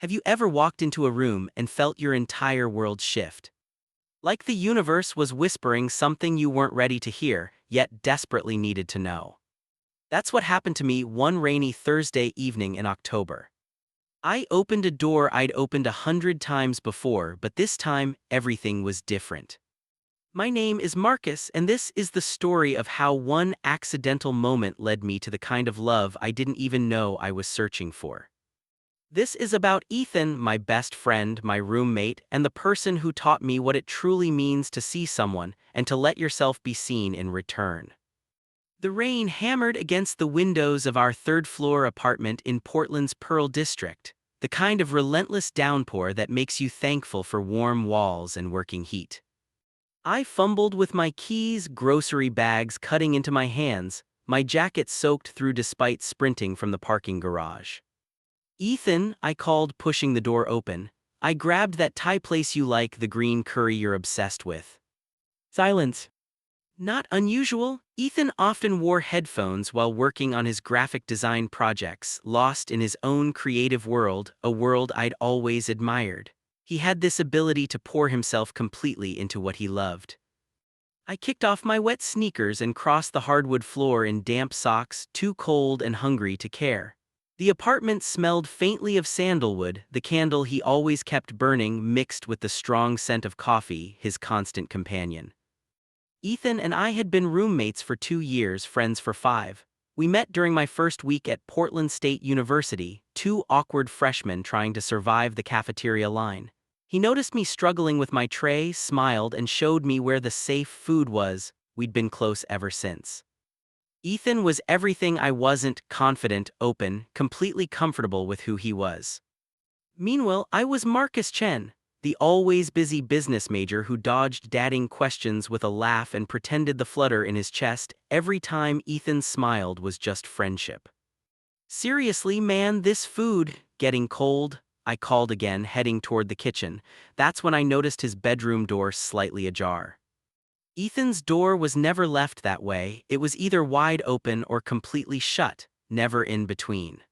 Have you ever walked into a room and felt your entire world shift? Like the universe was whispering something you weren't ready to hear, yet desperately needed to know. That's what happened to me one rainy Thursday evening in October. I opened a door I'd opened 100 times before, but this time, everything was different. My name is Marcus, and this is the story of how one accidental moment led me to the kind of love I didn't even know I was searching for. This is about Ethan, my best friend, my roommate, and the person who taught me what it truly means to see someone and to let yourself be seen in return. The rain hammered against the windows of our third-floor apartment in Portland's Pearl District, the kind of relentless downpour that makes you thankful for warm walls and working heat. I fumbled with my keys, grocery bags cutting into my hands, my jacket soaked through despite sprinting from the parking garage. "Ethan," I called, pushing the door open. "I grabbed that Thai place you like, the green curry you're obsessed with." Silence. Not unusual, Ethan often wore headphones while working on his graphic design projects, lost in his own creative world, a world I'd always admired. He had this ability to pour himself completely into what he loved. I kicked off my wet sneakers and crossed the hardwood floor in damp socks, too cold and hungry to care. The apartment smelled faintly of sandalwood, the candle he always kept burning mixed with the strong scent of coffee, his constant companion. Ethan and I had been roommates for 2 years, friends for 5. We met during my first week at Portland State University, two awkward freshmen trying to survive the cafeteria line. He noticed me struggling with my tray, smiled, and showed me where the safe food was. We'd been close ever since. Ethan was everything I wasn't: confident, open, completely comfortable with who he was. Meanwhile, I was Marcus Chen, the always busy business major who dodged dating questions with a laugh and pretended the flutter in his chest every time Ethan smiled was just friendship. "Seriously, man, this food getting cold?" I called again, heading toward the kitchen. That's when I noticed his bedroom door slightly ajar. Ethan's door was never left that way. It was either wide open or completely shut, never in between.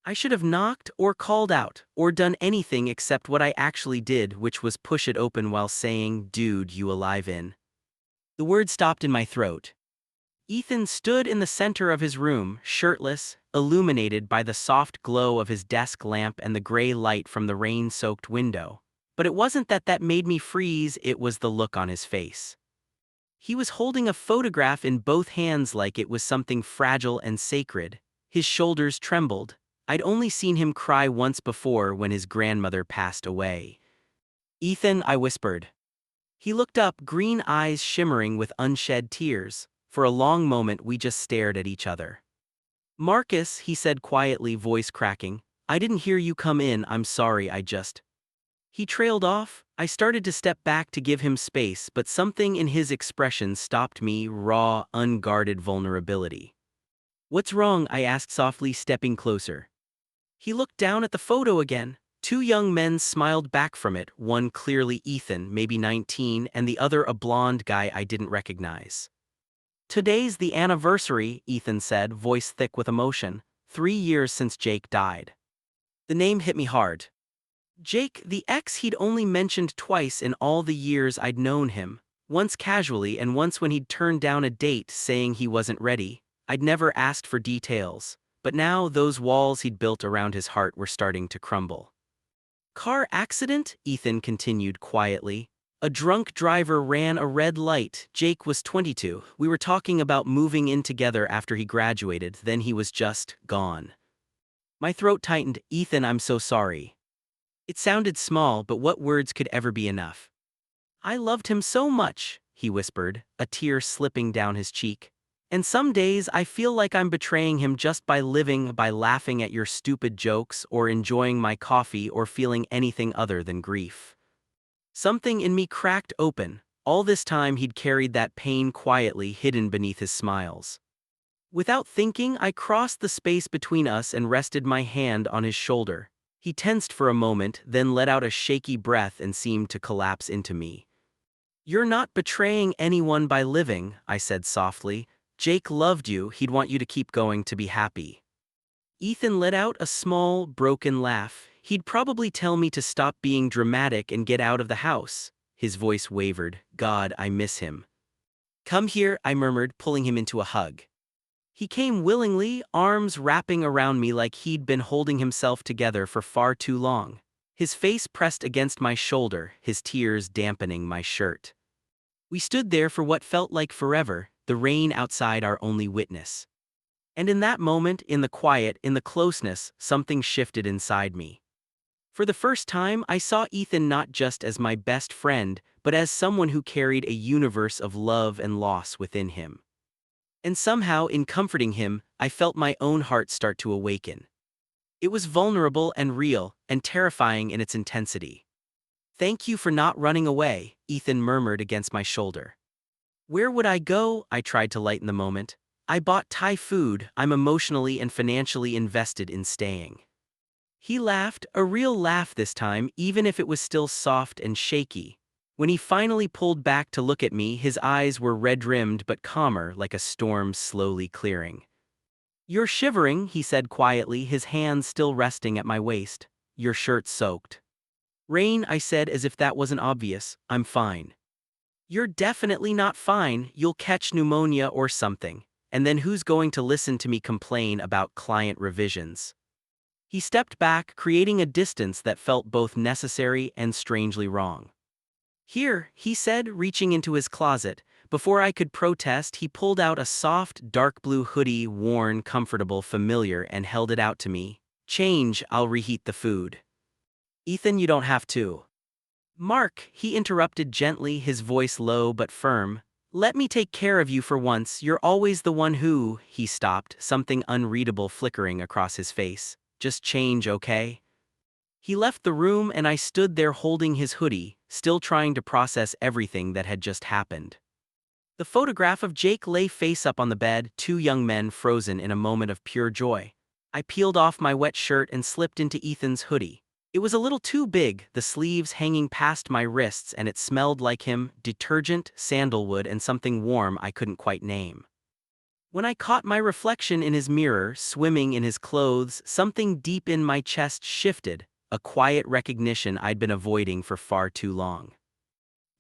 I should have knocked or called out or done anything except what I actually did, which was push it open while saying, "Dude, you alive in?" The word stopped in my throat. Ethan stood in the center of his room, shirtless, illuminated by the soft glow of his desk lamp and the gray light from the rain-soaked window. But it wasn't that made me freeze, it was the look on his face. He was holding a photograph in both hands like it was something fragile and sacred. His shoulders trembled. I'd only seen him cry once before when his grandmother passed away. "Ethan," I whispered. He looked up, green eyes shimmering with unshed tears. For a long moment we just stared at each other. "Marcus," he said quietly, voice cracking, "I didn't hear you come in, I'm sorry, I just..." He trailed off. I started to step back to give him space, but something in his expression stopped me, raw, unguarded vulnerability. "What's wrong?" I asked softly, stepping closer. He looked down at the photo again. Two young men smiled back from it, one clearly Ethan, maybe 19, and the other a blonde guy I didn't recognize. "Today's the anniversary," Ethan said, voice thick with emotion. 3 years since Jake died." The name hit me hard. Jake, the ex he'd only mentioned twice in all the years I'd known him, once casually and once when he'd turned down a date saying he wasn't ready. I'd never asked for details, but now those walls he'd built around his heart were starting to crumble. "Car accident?" Ethan continued quietly. "A drunk driver ran a red light. Jake was 22. We were talking about moving in together after he graduated, then he was just gone." My throat tightened. "Ethan, I'm so sorry." It sounded small, but what words could ever be enough? "I loved him so much," he whispered, a tear slipping down his cheek. "And some days I feel like I'm betraying him just by living, by laughing at your stupid jokes or enjoying my coffee or feeling anything other than grief." Something in me cracked open. All this time he'd carried that pain quietly hidden beneath his smiles. Without thinking, I crossed the space between us and rested my hand on his shoulder. He tensed for a moment, then let out a shaky breath and seemed to collapse into me. "You're not betraying anyone by living," I said softly. "Jake loved you, he'd want you to keep going, to be happy." Ethan let out a small, broken laugh. he'd probably tell me to stop being dramatic and get out of the house. His voice wavered. God, I miss him. Come here, I murmured, pulling him into a hug. He came willingly, arms wrapping around me like he'd been holding himself together for far too long. His face pressed against my shoulder, his tears dampening my shirt. We stood there for what felt like forever, the rain outside our only witness. And in that moment, in the quiet, in the closeness, something shifted inside me. For the first time, I saw Ethan not just as my best friend, but as someone who carried a universe of love and loss within him. And somehow, in comforting him, I felt my own heart start to awaken. It was vulnerable and real, and terrifying in its intensity. Thank you for not running away, Ethan murmured against my shoulder. Where would I go? I tried to lighten the moment. I bought Thai food, I'm emotionally and financially invested in staying. He laughed, a real laugh this time, even if it was still soft and shaky. When he finally pulled back to look at me, his eyes were red-rimmed but calmer, like a storm slowly clearing. You're shivering, he said quietly, his hands still resting at my waist. Your shirt's soaked. Rain, I said as if that wasn't obvious, I'm fine. You're definitely not fine, you'll catch pneumonia or something. And then who's going to listen to me complain about client revisions? He stepped back, creating a distance that felt both necessary and strangely wrong. Here, he said, reaching into his closet. Before I could protest, he pulled out a soft, dark blue hoodie, worn, comfortable, familiar, and held it out to me. Change, I'll reheat the food. Ethan, you don't have to. Mark, he interrupted gently, his voice low but firm. Let me take care of you for once, you're always the one who, he stopped, something unreadable flickering across his face. Just change, okay? He left the room and I stood there holding his hoodie, still trying to process everything that had just happened. The photograph of Jake lay face up on the bed, two young men frozen in a moment of pure joy. I peeled off my wet shirt and slipped into Ethan's hoodie. It was a little too big, the sleeves hanging past my wrists, and it smelled like him, detergent, sandalwood, and something warm I couldn't quite name. When I caught my reflection in his mirror, swimming in his clothes, something deep in my chest shifted, a quiet recognition I'd been avoiding for far too long.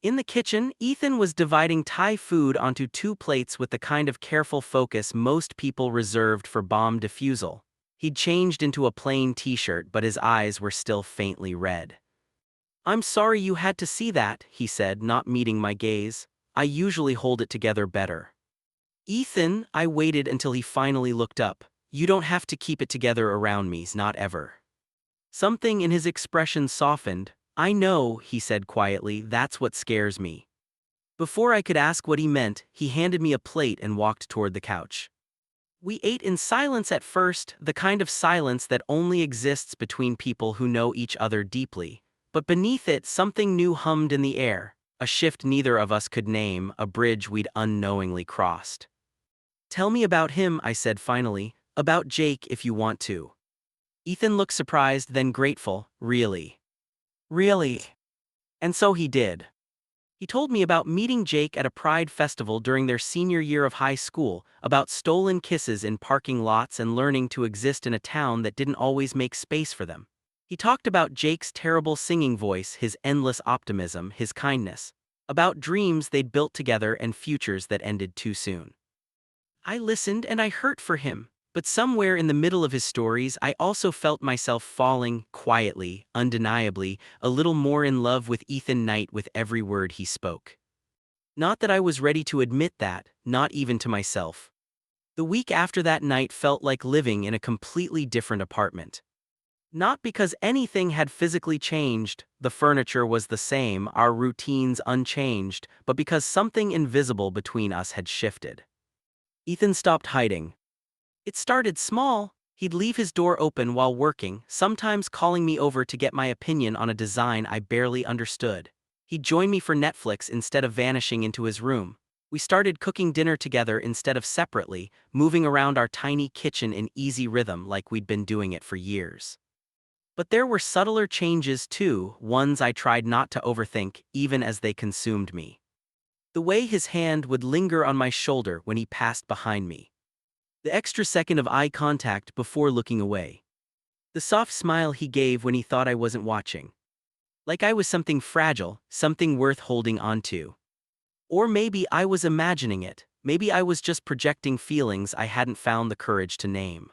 In the kitchen, Ethan was dividing Thai food onto two plates with the kind of careful focus most people reserved for bomb defusal. He'd changed into a plain t-shirt, but his eyes were still faintly red. I'm sorry you had to see that, he said, not meeting my gaze. I usually hold it together better. Ethan, I waited until he finally looked up. You don't have to keep it together around me, not ever. Something in his expression softened. I know, he said quietly, that's what scares me. Before I could ask what he meant, he handed me a plate and walked toward the couch. We ate in silence at first, the kind of silence that only exists between people who know each other deeply. But beneath it, something new hummed in the air, a shift neither of us could name, a bridge we'd unknowingly crossed. Tell me about him, I said finally, about Jake if you want to. Ethan looked surprised, then grateful. Really? Really? And so he did. He told me about meeting Jake at a Pride festival during their senior year of high school, about stolen kisses in parking lots and learning to exist in a town that didn't always make space for them. He talked about Jake's terrible singing voice, his endless optimism, his kindness, about dreams they'd built together and futures that ended too soon. I listened and I hurt for him, but somewhere in the middle of his stories I also felt myself falling, quietly, undeniably, a little more in love with Ethan Knight with every word he spoke. Not that I was ready to admit that, not even to myself. The week after that night felt like living in a completely different apartment. Not because anything had physically changed, the furniture was the same, our routines unchanged, but because something invisible between us had shifted. Ethan stopped hiding. It started small. He'd leave his door open while working, sometimes calling me over to get my opinion on a design I barely understood. He'd join me for Netflix instead of vanishing into his room. We started cooking dinner together instead of separately, moving around our tiny kitchen in easy rhythm like we'd been doing it for years. But there were subtler changes too, ones I tried not to overthink, even as they consumed me. The way his hand would linger on my shoulder when he passed behind me. The extra second of eye contact before looking away. The soft smile he gave when he thought I wasn't watching. Like I was something fragile, something worth holding on to. Or maybe I was imagining it. Maybe I was just projecting feelings I hadn't found the courage to name.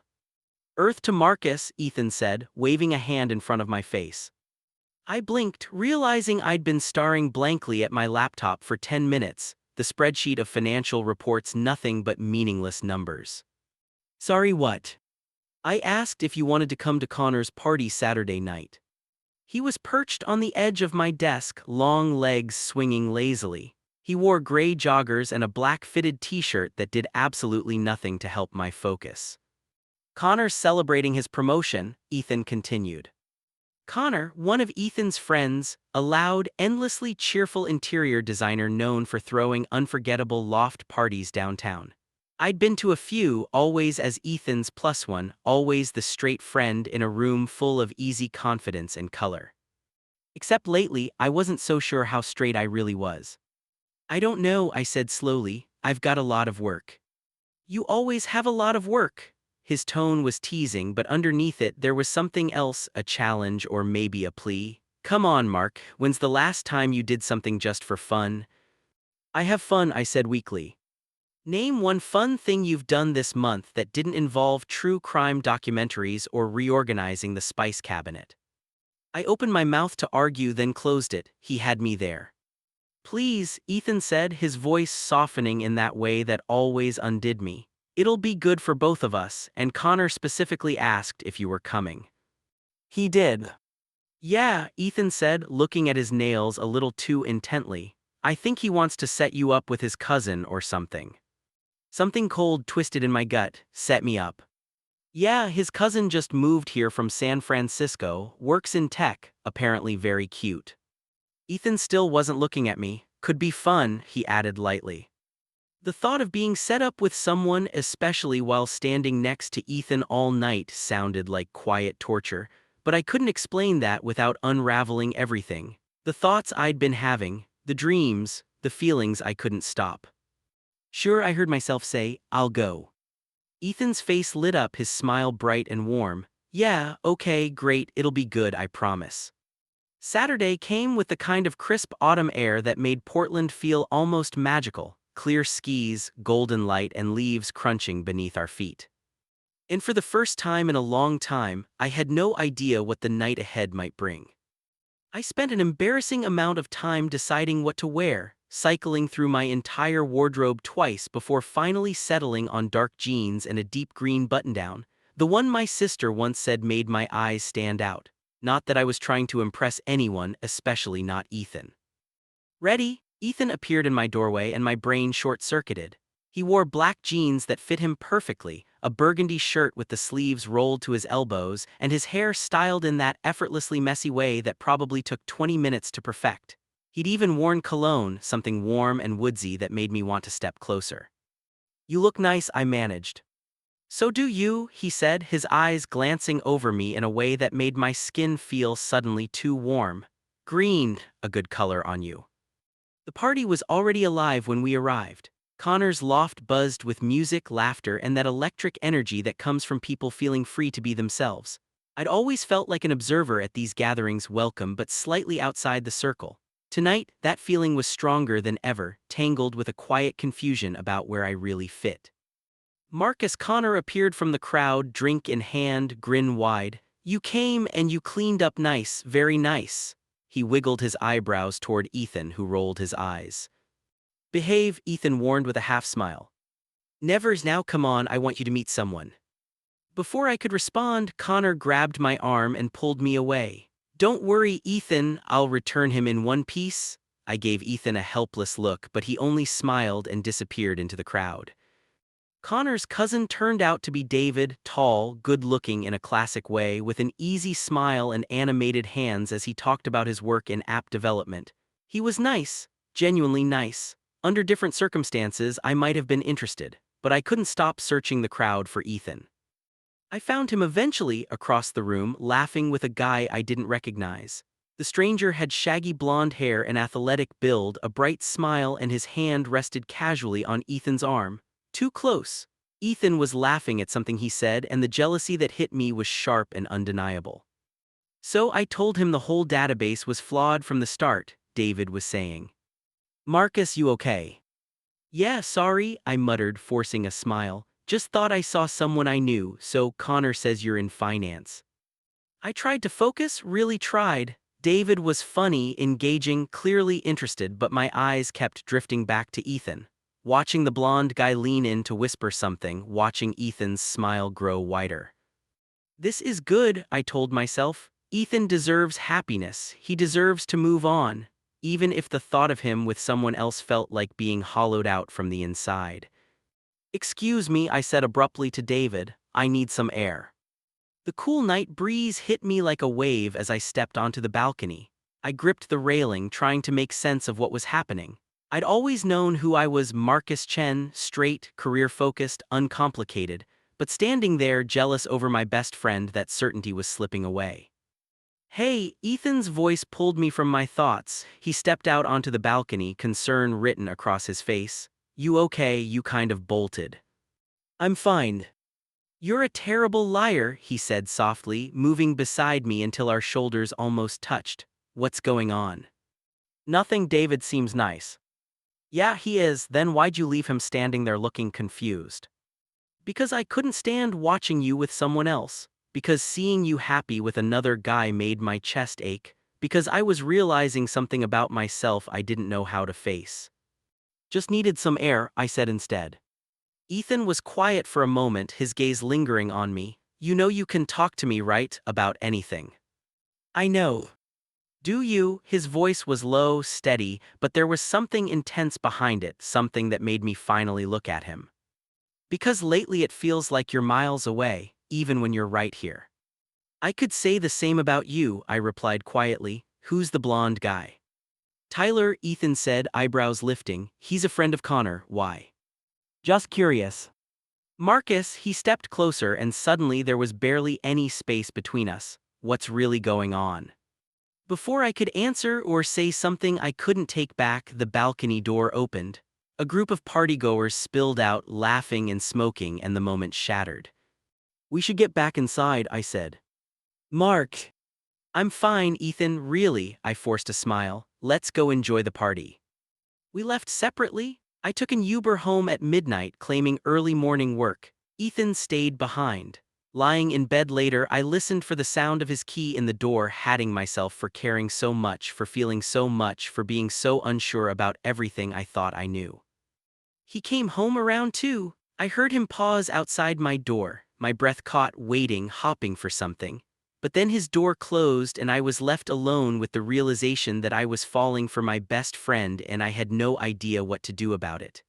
Earth to Marcus, Ethan said, waving a hand in front of my face. I blinked, realizing I'd been staring blankly at my laptop for 10 minutes, the spreadsheet of financial reports nothing but meaningless numbers. Sorry, what? I asked if you wanted to come to Connor's party Saturday night. He was perched on the edge of my desk, long legs swinging lazily. He wore gray joggers and a black fitted t-shirt that did absolutely nothing to help my focus. Connor's celebrating his promotion, Ethan continued. Connor, one of Ethan's friends, a loud, endlessly cheerful interior designer known for throwing unforgettable loft parties downtown. I'd been to a few, always as Ethan's plus one, always the straight friend in a room full of easy confidence and color. Except lately, I wasn't so sure how straight I really was. I don't know, I said slowly, I've got a lot of work. You always have a lot of work. His tone was teasing, but underneath it there was something else, a challenge or maybe a plea. Come on, Mark, when's the last time you did something just for fun? I have fun, I said weakly. Name one fun thing you've done this month that didn't involve true crime documentaries or reorganizing the spice cabinet. I opened my mouth to argue, then closed it. He had me there. Please, Ethan said, his voice softening in that way that always undid me. It'll be good for both of us, and Connor specifically asked if you were coming. He did. Yeah, Ethan said, looking at his nails a little too intently. I think he wants to set you up with his cousin or something. Something cold twisted in my gut, set me up. Yeah, his cousin just moved here from San Francisco, works in tech, apparently very cute. Ethan still wasn't looking at me. Could be fun, he added lightly. The thought of being set up with someone, especially while standing next to Ethan all night, sounded like quiet torture, but I couldn't explain that without unraveling everything. The thoughts I'd been having, the dreams, the feelings I couldn't stop. Sure, I heard myself say, I'll go. Ethan's face lit up, his smile bright and warm. Yeah, okay, great, it'll be good, I promise. Saturday came with the kind of crisp autumn air that made Portland feel almost magical, clear skies, golden light, and leaves crunching beneath our feet. And for the first time in a long time, I had no idea what the night ahead might bring. I spent an embarrassing amount of time deciding what to wear, cycling through my entire wardrobe twice before finally settling on dark jeans and a deep green button-down, the one my sister once said made my eyes stand out. Not that I was trying to impress anyone, especially not Ethan. Ready? Ethan appeared in my doorway and my brain short-circuited. He wore black jeans that fit him perfectly, a burgundy shirt with the sleeves rolled to his elbows, and his hair styled in that effortlessly messy way that probably took 20 minutes to perfect. He'd even worn cologne, something warm and woodsy that made me want to step closer. You look nice, I managed. So do you, he said, his eyes glancing over me in a way that made my skin feel suddenly too warm. Green, a good color on you. The party was already alive when we arrived. Connor's loft buzzed with music, laughter, and that electric energy that comes from people feeling free to be themselves. I'd always felt like an observer at these gatherings, welcome but slightly outside the circle. Tonight, that feeling was stronger than ever, tangled with a quiet confusion about where I really fit. Marcus Connor appeared from the crowd, drink in hand, grin wide. You came and you cleaned up nice, very nice. He wiggled his eyebrows toward Ethan, who rolled his eyes. Behave, Ethan warned with a half-smile. Nevers, now come on, I want you to meet someone. Before I could respond, Connor grabbed my arm and pulled me away. Don't worry, Ethan, I'll return him in one piece. I gave Ethan a helpless look, but he only smiled and disappeared into the crowd. Connor's cousin turned out to be David, tall, good-looking in a classic way, with an easy smile and animated hands as he talked about his work in app development. He was nice, genuinely nice. Under different circumstances, I might have been interested, but I couldn't stop searching the crowd for Ethan. I found him eventually across the room, laughing with a guy I didn't recognize. The stranger had shaggy blonde hair, an athletic build, a bright smile, and his hand rested casually on Ethan's arm. Too close. Ethan was laughing at something he said, and the jealousy that hit me was sharp and undeniable. So I told him the whole database was flawed from the start, David was saying. Marcus, you okay? Yeah, sorry, I muttered, forcing a smile. Just thought I saw someone I knew, so Connor says you're in finance. I tried to focus, really tried. David was funny, engaging, clearly interested, but my eyes kept drifting back to Ethan. Watching the blonde guy lean in to whisper something, watching Ethan's smile grow wider. This is good, I told myself. Ethan deserves happiness, he deserves to move on, even if the thought of him with someone else felt like being hollowed out from the inside. Excuse me, I said abruptly to David, I need some air. The cool night breeze hit me like a wave as I stepped onto the balcony. I gripped the railing, trying to make sense of what was happening. I'd always known who I was, Marcus Chen, straight, career-focused, uncomplicated, but standing there jealous over my best friend, that certainty was slipping away. Hey, Ethan's voice pulled me from my thoughts. He stepped out onto the balcony, concern written across his face. You okay? You kind of bolted. I'm fine. You're a terrible liar, he said softly, moving beside me until our shoulders almost touched. What's going on? Nothing. David seems nice. Yeah, he is. Then why'd you leave him standing there looking confused? Because I couldn't stand watching you with someone else. Because seeing you happy with another guy made my chest ache. Because I was realizing something about myself I didn't know how to face. Just needed some air, I said instead. Ethan was quiet for a moment, his gaze lingering on me. You know you can talk to me, right, about anything? I know. Do you? His voice was low, steady, but there was something intense behind it, something that made me finally look at him. Because lately it feels like you're miles away, even when you're right here. I could say the same about you, I replied quietly. Who's the blonde guy? Tyler, Ethan said, eyebrows lifting. He's a friend of Connor. Why? Just curious. Marcus, he stepped closer and suddenly there was barely any space between us. What's really going on? Before I could answer or say something I couldn't take back, the balcony door opened. A group of partygoers spilled out, laughing and smoking, and the moment shattered. We should get back inside, I said. Mark. I'm fine, Ethan, really, I forced a smile. Let's go enjoy the party. We left separately. I took an Uber home at midnight, claiming early morning work. Ethan stayed behind. Lying in bed later, I listened for the sound of his key in the door, hating myself for caring so much, for feeling so much, for being so unsure about everything I thought I knew. He came home around 2. I heard him pause outside my door, my breath caught, waiting, hopping for something. But then his door closed and I was left alone with the realization that I was falling for my best friend and I had no idea what to do about it.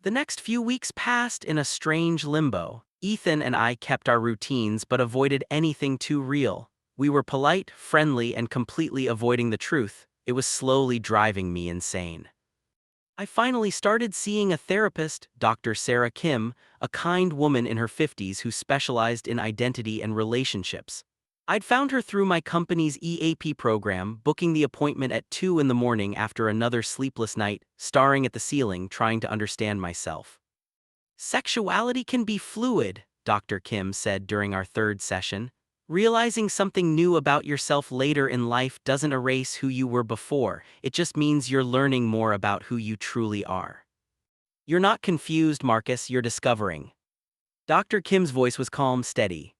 The next few weeks passed in a strange limbo. Ethan and I kept our routines but avoided anything too real. We were polite, friendly, and completely avoiding the truth. It was slowly driving me insane. I finally started seeing a therapist, Dr. Sarah Kim, a kind woman in her 50s who specialized in identity and relationships. I'd found her through my company's EAP program, booking the appointment at 2 in the morning after another sleepless night, staring at the ceiling, trying to understand myself. Sexuality can be fluid, Dr. Kim said during our 3rd session. Realizing something new about yourself later in life doesn't erase who you were before, it just means you're learning more about who you truly are. You're not confused, Marcus, you're discovering. Dr. Kim's voice was calm, steady.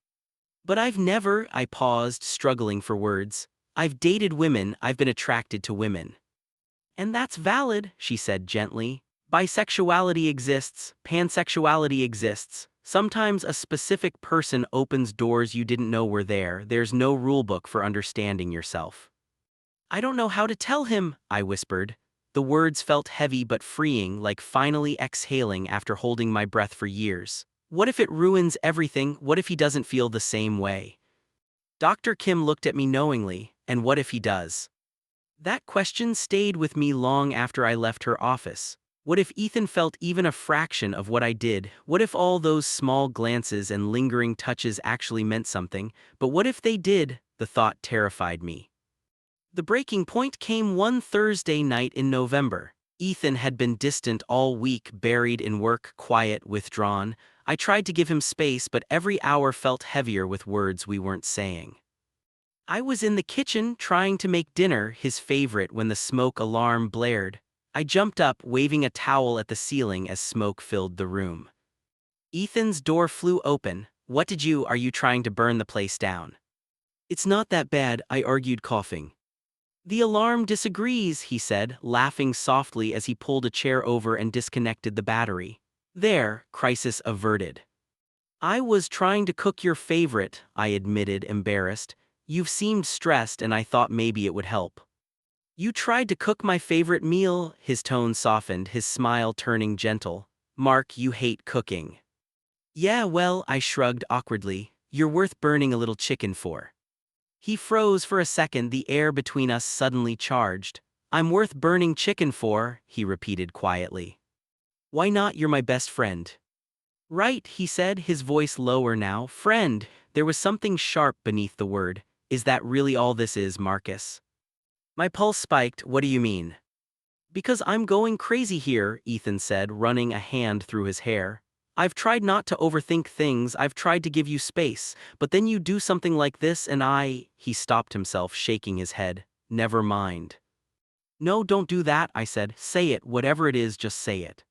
But I paused, struggling for words. I've dated women, I've been attracted to women. And that's valid, she said gently. Bisexuality exists, pansexuality exists. Sometimes a specific person opens doors you didn't know were there. There's no rulebook for understanding yourself. I don't know how to tell him, I whispered. The words felt heavy but freeing, like finally exhaling after holding my breath for years. What if it ruins everything? What if he doesn't feel the same way? Dr. Kim looked at me knowingly, and what if he does? That question stayed with me long after I left her office. What if Ethan felt even a fraction of what I did? What if all those small glances and lingering touches actually meant something? But what if they did? The thought terrified me. The breaking point came one Thursday night in November. Ethan had been distant all week, buried in work, quiet, withdrawn. I tried to give him space, but every hour felt heavier with words we weren't saying. I was in the kitchen trying to make dinner, his favorite, when the smoke alarm blared. I jumped up, waving a towel at the ceiling as smoke filled the room. Ethan's door flew open. Are you trying to burn the place down? It's not that bad, I argued, coughing. The alarm disagrees, he said, laughing softly as he pulled a chair over and disconnected the battery. There, crisis averted. I was trying to cook your favorite, I admitted, embarrassed. You've seemed stressed and I thought maybe it would help. You tried to cook my favorite meal, his tone softened, his smile turning gentle. Mark, you hate cooking. Yeah, well, I shrugged awkwardly. You're worth burning a little chicken for. He froze for a second, the air between us suddenly charged. I'm worth burning chicken for, he repeated quietly. Why not? You're my best friend. Right, he said, his voice lower now. Friend, there was something sharp beneath the word. Is that really all this is, Marcus? My pulse spiked. What do you mean? Because I'm going crazy here, Ethan said, running a hand through his hair. I've tried not to overthink things, I've tried to give you space, but then you do something like this and he stopped himself, shaking his head. Never mind. No, don't do that, I said. Say it, whatever it is, just say it.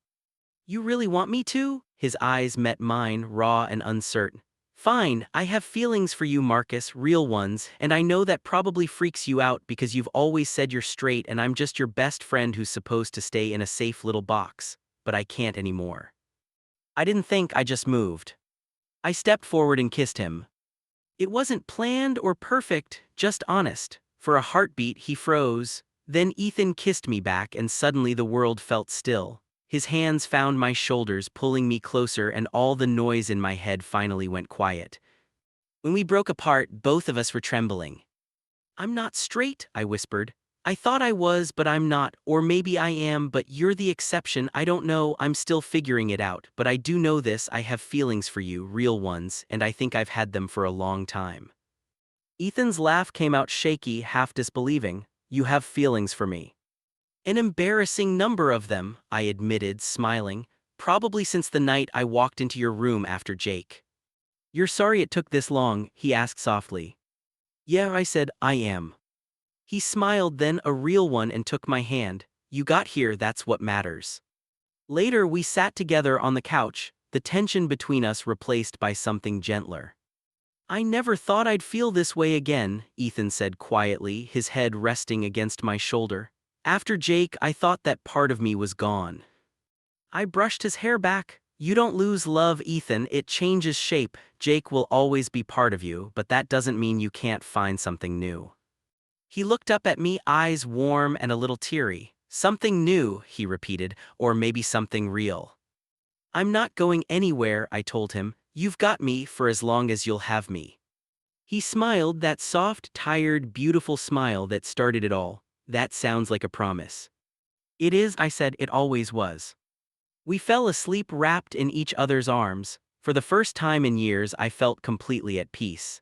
You really want me to? His eyes met mine, raw and uncertain. Fine, I have feelings for you, Marcus, real ones, and I know that probably freaks you out because you've always said you're straight and I'm just your best friend who's supposed to stay in a safe little box, but I can't anymore. I didn't think, I just moved. I stepped forward and kissed him. It wasn't planned or perfect, just honest. For a heartbeat, he froze. Then Ethan kissed me back and suddenly the world felt still. His hands found my shoulders, pulling me closer, and all the noise in my head finally went quiet. When we broke apart, both of us were trembling. I'm not straight, I whispered. I thought I was, but I'm not, or maybe I am, but you're the exception. I don't know, I'm still figuring it out, but I do know this, I have feelings for you, real ones, and I think I've had them for a long time. Ethan's laugh came out shaky, half disbelieving. You have feelings for me. An embarrassing number of them, I admitted, smiling. Probably since the night I walked into your room after Jake. You're sorry it took this long, he asked softly. Yeah, I said, I am. He smiled, then a real one, and took my hand. You got here, that's what matters. Later we sat together on the couch, the tension between us replaced by something gentler. I never thought I'd feel this way again, Ethan said quietly, his head resting against my shoulder. After Jake, I thought that part of me was gone. I brushed his hair back. You don't lose love, Ethan, it changes shape. Jake will always be part of you, but that doesn't mean you can't find something new. He looked up at me, eyes warm and a little teary. Something new, he repeated, or maybe something real. I'm not going anywhere, I told him. You've got me for as long as you'll have me. He smiled, that soft, tired, beautiful smile that started it all. That sounds like a promise. It is, I said, it always was. We fell asleep wrapped in each other's arms. For the first time in years, I felt completely at peace.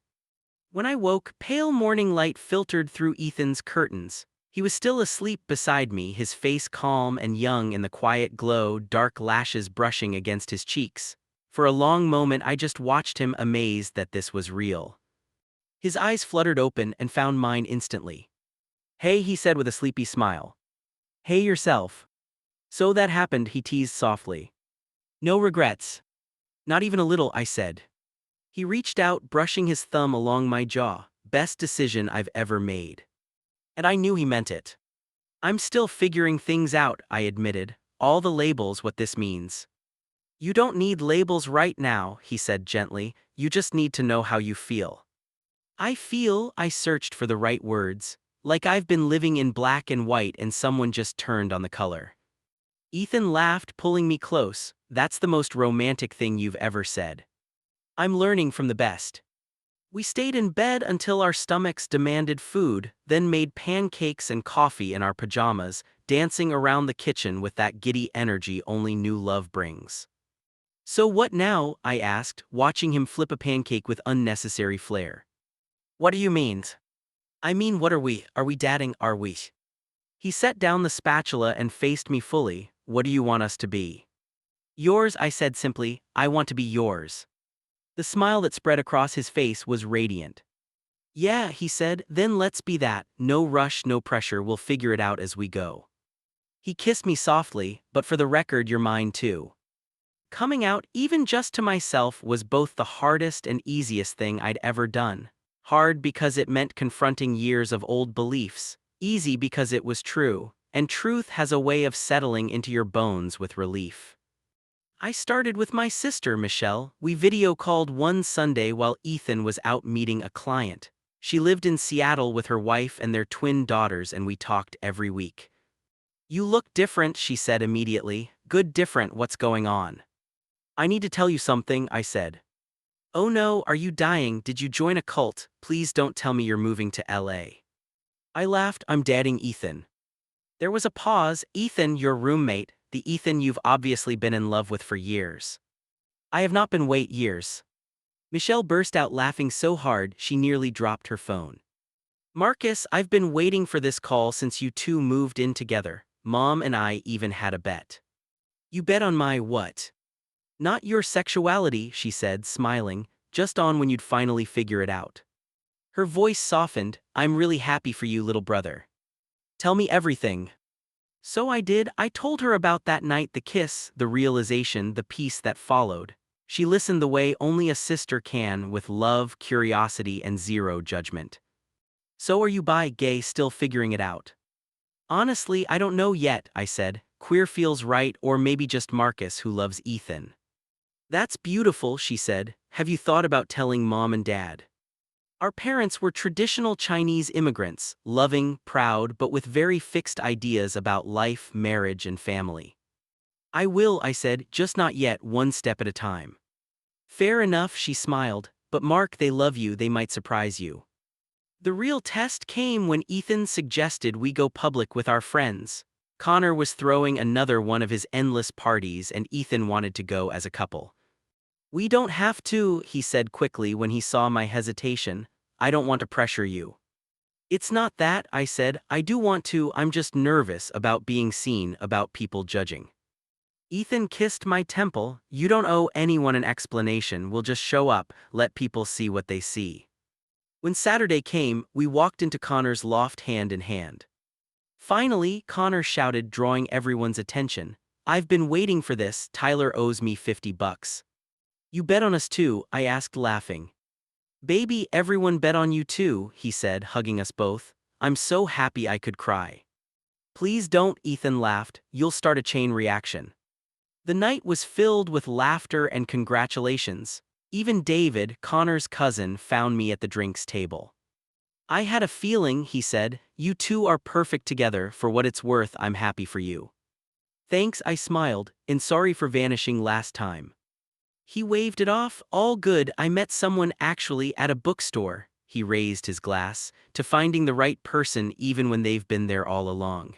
When I woke, pale morning light filtered through Ethan's curtains. He was still asleep beside me, his face calm and young in the quiet glow, dark lashes brushing against his cheeks. For a long moment I just watched him, amazed that this was real. His eyes fluttered open and found mine instantly. Hey, he said with a sleepy smile. Hey yourself. So that happened, he teased softly. No regrets. Not even a little, I said. He reached out, brushing his thumb along my jaw. Best decision I've ever made. And I knew he meant it. I'm still figuring things out, I admitted. All the labels, what this means. You don't need labels right now, he said gently. You just need to know how you feel. I searched for the right words. Like I've been living in black and white and someone just turned on the color. Ethan laughed, pulling me close. That's the most romantic thing you've ever said. I'm learning from the best. We stayed in bed until our stomachs demanded food, then made pancakes and coffee in our pajamas, dancing around the kitchen with that giddy energy only new love brings. So what now? I asked, watching him flip a pancake with unnecessary flair. What do you mean? I mean, what are we? Are we dating? Are we? He set down the spatula and faced me fully. What do you want us to be? Yours, I said simply. I want to be yours. The smile that spread across his face was radiant. Yeah, he said, then let's be that. No rush, no pressure, we'll figure it out as we go. He kissed me softly, but for the record, you're mine too. Coming out, even just to myself, was both the hardest and easiest thing I'd ever done. Hard because it meant confronting years of old beliefs, easy because it was true, and truth has a way of settling into your bones with relief. I started with my sister, Michelle. We video called one Sunday while Ethan was out meeting a client. She lived in Seattle with her wife and their twin daughters, and we talked every week. You look different, she said immediately. Good different, what's going on? I need to tell you something, I said. Oh no, are you dying? Did you join a cult? Please don't tell me you're moving to LA. I laughed. I'm dating Ethan. There was a pause. Ethan, your roommate, the Ethan you've obviously been in love with for years. I have not been wait years. Michelle burst out laughing so hard she nearly dropped her phone. Marcus, I've been waiting for this call since you two moved in together. Mom and I even had a bet. You bet on my what? Not your sexuality, she said, smiling, just on when you'd finally figure it out. Her voice softened. I'm really happy for you, little brother. Tell me everything. So I did. I told her about that night, the kiss, the realization, the peace that followed. She listened the way only a sister can, with love, curiosity, and zero judgment. So are you bi, gay, still figuring it out? Honestly, I don't know yet, I said. Queer feels right, or maybe just Marcus who loves Ethan. That's beautiful, she said. Have you thought about telling mom and dad? Our parents were traditional Chinese immigrants, loving, proud, but with very fixed ideas about life, marriage, and family. I will, I said, just not yet, one step at a time. Fair enough, she smiled, but Mark, they love you, they might surprise you. The real test came when Ethan suggested we go public with our friends. Connor was throwing another one of his endless parties and Ethan wanted to go as a couple. We don't have to, he said quickly when he saw my hesitation. I don't want to pressure you. It's not that, I said. I do want to, I'm just nervous about being seen, about people judging. Ethan kissed my temple. You don't owe anyone an explanation, we'll just show up, let people see what they see. When Saturday came, we walked into Connor's loft hand in hand. Finally, Connor shouted, drawing everyone's attention. I've been waiting for this, Tyler owes me $50. You bet on us too, I asked, laughing. Baby, everyone bet on you too, he said, hugging us both. I'm so happy I could cry. Please don't, Ethan laughed, you'll start a chain reaction. The night was filled with laughter and congratulations. Even David, Connor's cousin, found me at the drinks table. I had a feeling, he said, you two are perfect together. For what it's worth, I'm happy for you. Thanks, I smiled, and sorry for vanishing last time. He waved it off. All good, I met someone actually at a bookstore. He raised his glass, to finding the right person even when they've been there all along.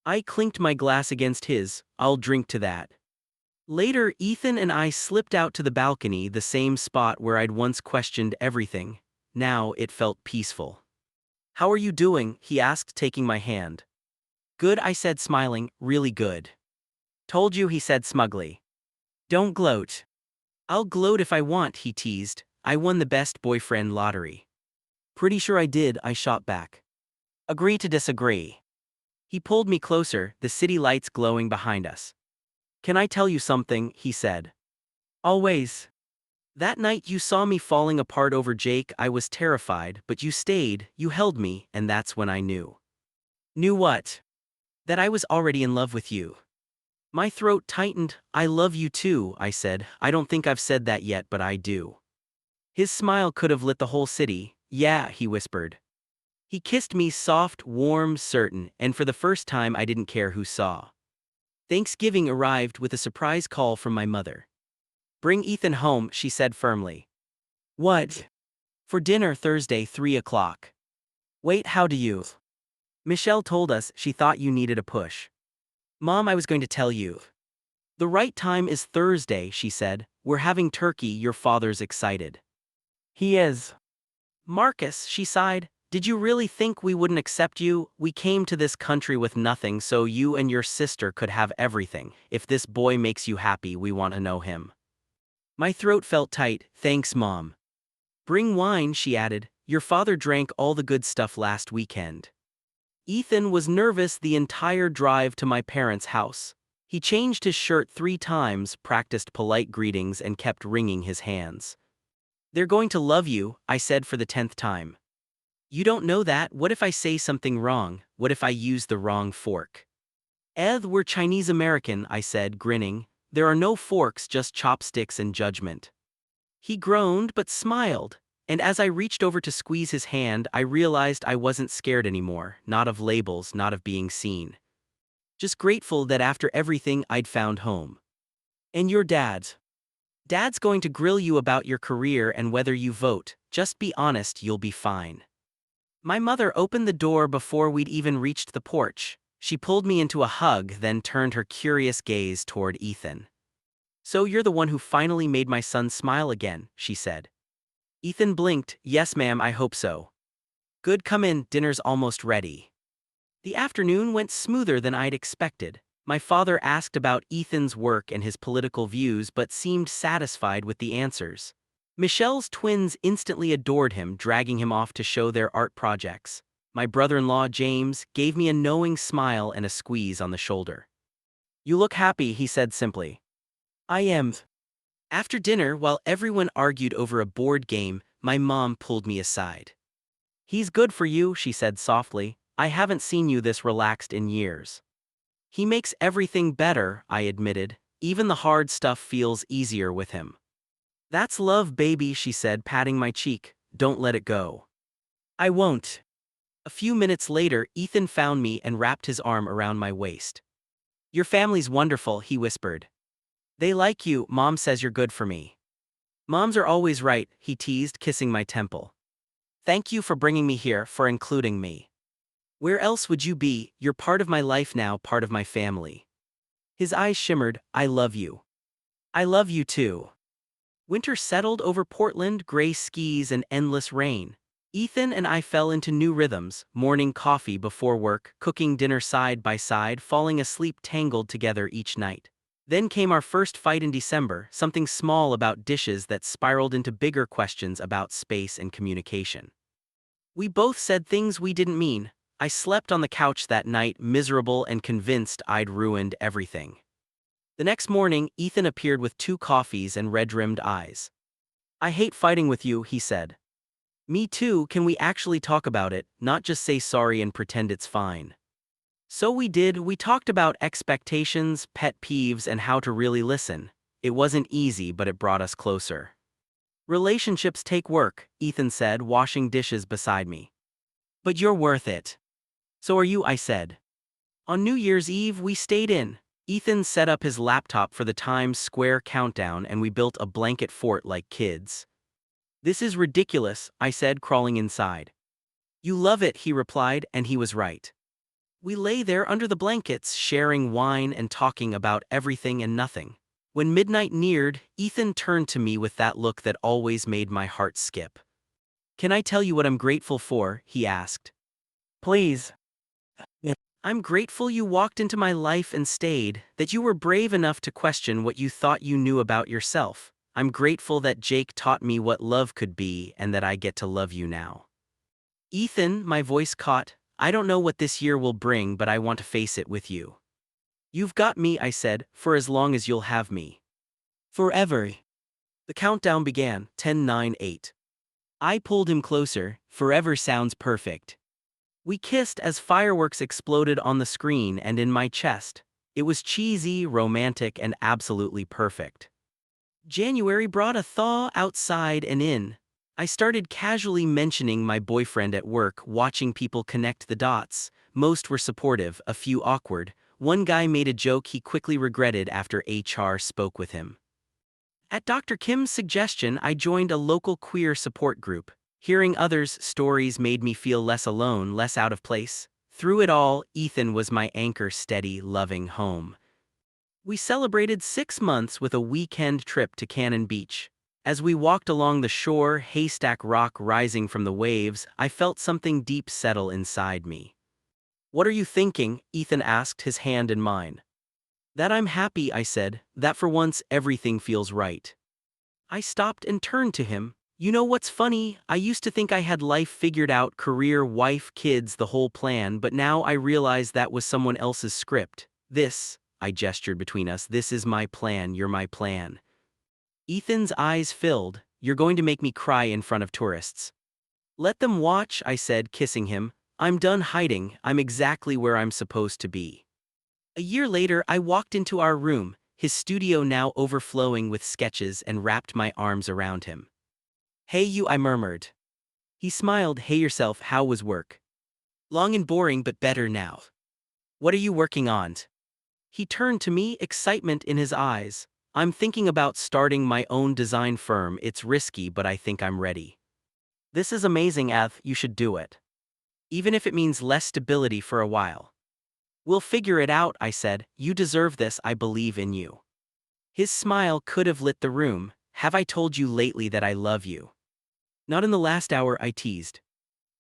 I clinked my glass against his. I'll drink to that. Later, Ethan and I slipped out to the balcony, the same spot where I'd once questioned everything. Now it felt peaceful. How are you doing? He asked, taking my hand. Good, I said, smiling, really good. Told you, he said smugly. Don't gloat. I'll gloat if I want, he teased. I won the best boyfriend lottery. Pretty sure I did, I shot back. Agree to disagree. He pulled me closer, the city lights glowing behind us. Can I tell you something? He said. Always. That night you saw me falling apart over Jake, I was terrified, but you stayed, you held me, and that's when I knew. Knew what? That I was already in love with you. My throat tightened. I love you too, I said. I don't think I've said that yet, but I do. His smile could have lit the whole city. Yeah, he whispered. He kissed me soft, warm, certain, and for the first time I didn't care who saw. Thanksgiving arrived with a surprise call from my mother. Bring Ethan home, she said firmly. What? For dinner Thursday, 3 o'clock. Wait, how do you? Michelle told us she thought you needed a push. Mom, I was going to tell you. The right time is Thursday, she said. We're having turkey, your father's excited. He is. Marcus, she sighed. Did you really think we wouldn't accept you? We came to this country with nothing so you and your sister could have everything. If this boy makes you happy, we want to know him." My throat felt tight. "Thanks, Mom." "Bring wine," she added. "Your father drank all the good stuff last weekend." Ethan was nervous the entire drive to my parents' house. He changed his shirt 3 times, practiced polite greetings, and kept wringing his hands. "They're going to love you," I said for the 10th time. "You don't know that. What if I say something wrong? What if I use the wrong fork?" We're Chinese American," I said, grinning. "There are no forks, just chopsticks and judgment." He groaned but smiled, and as I reached over to squeeze his hand, I realized I wasn't scared anymore, not of labels, not of being seen. Just grateful that after everything I'd found home. "And your dad's? Dad's going to grill you about your career and whether you vote. Just be honest, you'll be fine." My mother opened the door before we'd even reached the porch. She pulled me into a hug, then turned her curious gaze toward Ethan. "So you're the one who finally made my son smile again," she said. Ethan blinked. "Yes, ma'am, I hope so." "Good, come in, dinner's almost ready." The afternoon went smoother than I'd expected. My father asked about Ethan's work and his political views but seemed satisfied with the answers. Michelle's twins instantly adored him, dragging him off to show their art projects. My brother-in-law, James, gave me a knowing smile and a squeeze on the shoulder. "You look happy," he said simply. "I am." After dinner, while everyone argued over a board game, my mom pulled me aside. "He's good for you," she said softly. "I haven't seen you this relaxed in years." "He makes everything better," I admitted. "Even the hard stuff feels easier with him." "That's love, baby," she said, patting my cheek. "Don't let it go." "I won't." A few minutes later, Ethan found me and wrapped his arm around my waist. "Your family's wonderful," he whispered. "They like you. Mom says you're good for me." "Moms are always right," he teased, kissing my temple. "Thank you for bringing me here, for including me. Where else would you be? You're part of my life now, part of my family." His eyes shimmered. "I love you." "I love you too." Winter settled over Portland, gray skies and endless rain. Ethan and I fell into new rhythms, morning coffee before work, cooking dinner side by side, falling asleep tangled together each night. Then came our first fight in December, something small about dishes that spiraled into bigger questions about space and communication. We both said things we didn't mean. I slept on the couch that night, miserable and convinced I'd ruined everything. The next morning, Ethan appeared with 2 coffees and red-rimmed eyes. "I hate fighting with you," he said. "Me too. Can we actually talk about it, not just say sorry and pretend it's fine?" So we did. We talked about expectations, pet peeves, and how to really listen. It wasn't easy, but it brought us closer. "Relationships take work," Ethan said, washing dishes beside me. "But you're worth it." "So are you," I said. On New Year's Eve, we stayed in. Ethan set up his laptop for the Times Square countdown and we built a blanket fort like kids. "This is ridiculous," I said, crawling inside. "You love it," he replied, and he was right. We lay there under the blankets, sharing wine and talking about everything and nothing. When midnight neared, Ethan turned to me with that look that always made my heart skip. "Can I tell you what I'm grateful for?" he asked. "Please." "I'm grateful you walked into my life and stayed, that you were brave enough to question what you thought you knew about yourself. I'm grateful that Jake taught me what love could be and that I get to love you now." "Ethan," my voice caught, "I don't know what this year will bring, but I want to face it with you." "You've got me," I said, "for as long as you'll have me." "Forever." The countdown began, 10, 9, 8. I pulled him closer. Forever sounds perfect. We kissed as fireworks exploded on the screen and in my chest. It was cheesy, romantic, and absolutely perfect. January brought a thaw outside and in. I started casually mentioning my boyfriend at work, watching people connect the dots. Most were supportive, a few awkward. One guy made a joke he quickly regretted after HR spoke with him. At Dr. Kim's suggestion, I joined a local queer support group. Hearing others' stories made me feel less alone, less out of place. Through it all, Ethan was my anchor, steady, loving home. We celebrated 6 months with a weekend trip to Cannon Beach. As we walked along the shore, haystack rock rising from the waves, I felt something deep settle inside me. "What are you thinking?" Ethan asked, his hand in mine. "That I'm happy," I said, "that for once everything feels right." I stopped and turned to him. "You know what's funny? I used to think I had life figured out, career, wife, kids, the whole plan, but now I realize that was someone else's script. This," I gestured between us, "this is my plan, you're my plan." Ethan's eyes filled. "You're going to make me cry in front of tourists." "Let them watch," I said, kissing him. "I'm done hiding, I'm exactly where I'm supposed to be." A year later, I walked into our room, his studio now overflowing with sketches, and wrapped my arms around him. "Hey you," I murmured. He smiled. "Hey yourself, how was work?" "Long and boring, but better now." "What are you working on?" He turned to me, excitement in his eyes. "I'm thinking about starting my own design firm. It's risky, but I think I'm ready." "This is amazing, Ev, you should do it. Even if it means less stability for a while." "We'll figure it out," I said. "You deserve this, I believe in you." His smile could have lit the room. "Have I told you lately that I love you?" "Not in the last hour," I teased.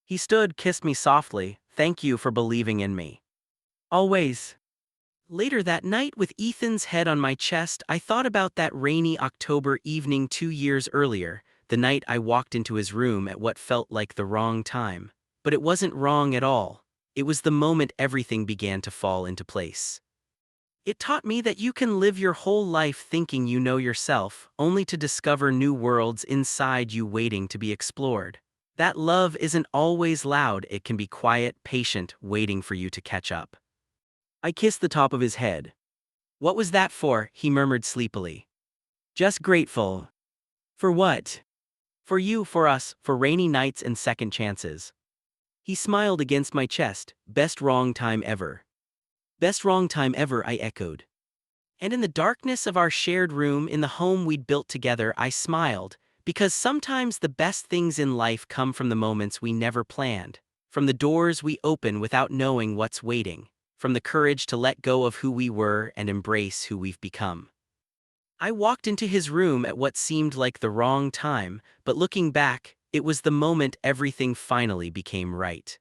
He stood, kissed me softly. "Thank you for believing in me. Always." Later that night, with Ethan's head on my chest, I thought about that rainy October evening 2 years earlier, the night I walked into his room at what felt like the wrong time. But it wasn't wrong at all. It was the moment everything began to fall into place. It taught me that you can live your whole life thinking you know yourself, only to discover new worlds inside you waiting to be explored. That love isn't always loud, it can be quiet, patient, waiting for you to catch up. I kissed the top of his head. "What was that for?" he murmured sleepily. "Just grateful." "For what?" "For you, for us, for rainy nights and second chances." He smiled against my chest. "Best wrong time ever." "Best wrong time ever," I echoed. And in the darkness of our shared room, in the home we'd built together, I smiled, because sometimes the best things in life come from the moments we never planned, from the doors we open without knowing what's waiting, from the courage to let go of who we were and embrace who we've become. I walked into his room at what seemed like the wrong time, but looking back, it was the moment everything finally became right.